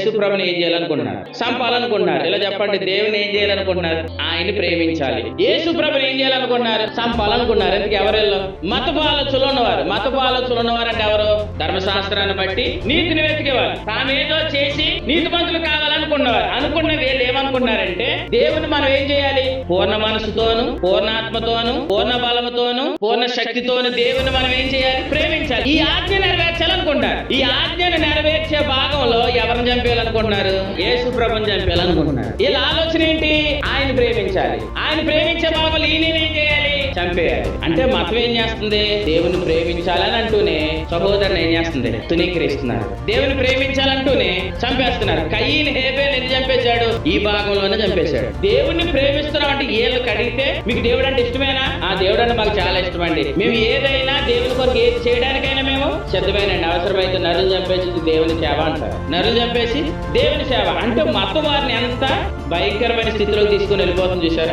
యేసు ప్రభుని ఏం చేయాలనుకుంటున్నారు? చంపాలనుకుంటున్నారు. ఇలా చెప్పండి, దేవుని ఏం చేయాలనుకుంటున్నారు? ఆయన్ని ప్రేమించాలి. యేసు ప్రభుని ఏం చేయాలనుకుంటున్నారు? చంపాలనుకున్నారు. ఎందుకు? ఎవరెల్లో? మతపు ఆలోచనలు ఉన్నవారు. మతపు ఆలోచనలు ఉన్నవారు అంటే ఎవరు? ధర్మశాస్త్రాన్ని బట్టి నీతిని వెతికేవారు. తామేదో చేసి నీతిమంతులు కావాలనుకున్నవారు. అనుకున్న వీళ్ళు ఏమనుకున్నారంటే, దేవుని మనం ఏం చేయాలి? పూర్ణ మనసుతోను, పూర్ణాత్మతోను, పూర్ణ బలముతోను, పూర్ణ శక్తితోను దేవుని మనం ఏం చేయాలి? ప్రేమించాలి. ఈ ఆజ్ఞ నెరవేర్చాలనుకుంటారు. ఈ ఆజ్ఞను నెరవేర్చే భాగంలో ఎవరిని చంపేయాలనుకుంటున్నారు? యేసు ప్రభుని చంపేయాలనుకుంటున్నారు. వీళ్ళ ఆలోచన ఏంటి? ఆయన ప్రేమించాలి. ఆయన ప్రేమించే భాగంలో ఈయన ఏం చేయాలి? చంపేయాలి. అంటే మతం ఏం చేస్తుంది? దేవుని ప్రేమించాలని అంటూనే సహోదరుని ఏం చేస్తుంది? తునీకరిస్తున్నారు. దేవుని ప్రేమించాలంటూనే చంపేస్తున్నారు. కయీన్ హేబేల్ ఎందుకు చంపేశాడు? ఈ భాగంలోనే చంపేశాడు. దేవుణ్ణి ప్రేమిస్తున్నాం అంటే ఏళ్ళు కడిగితే మీకు దేవుడు అంటే ఇష్టమేనా? ఆ దేవుడు అంటే మాకు చాలా ఇష్టం అండి. మేము ఏదైనా దేవుని కొరకు ఏది చేయడానికైనా మేము సిద్ధమేనండి. అవసరమైతే నరులు చంపేసి దేవుని సేవ అంటారు. నరులు చంపేసి దేవుని సేవ అంటే మత వారిని ఎంత భయంకరమైన స్థితిలోకి తీసుకుని వెళ్ళిపోతుంది చూసారా?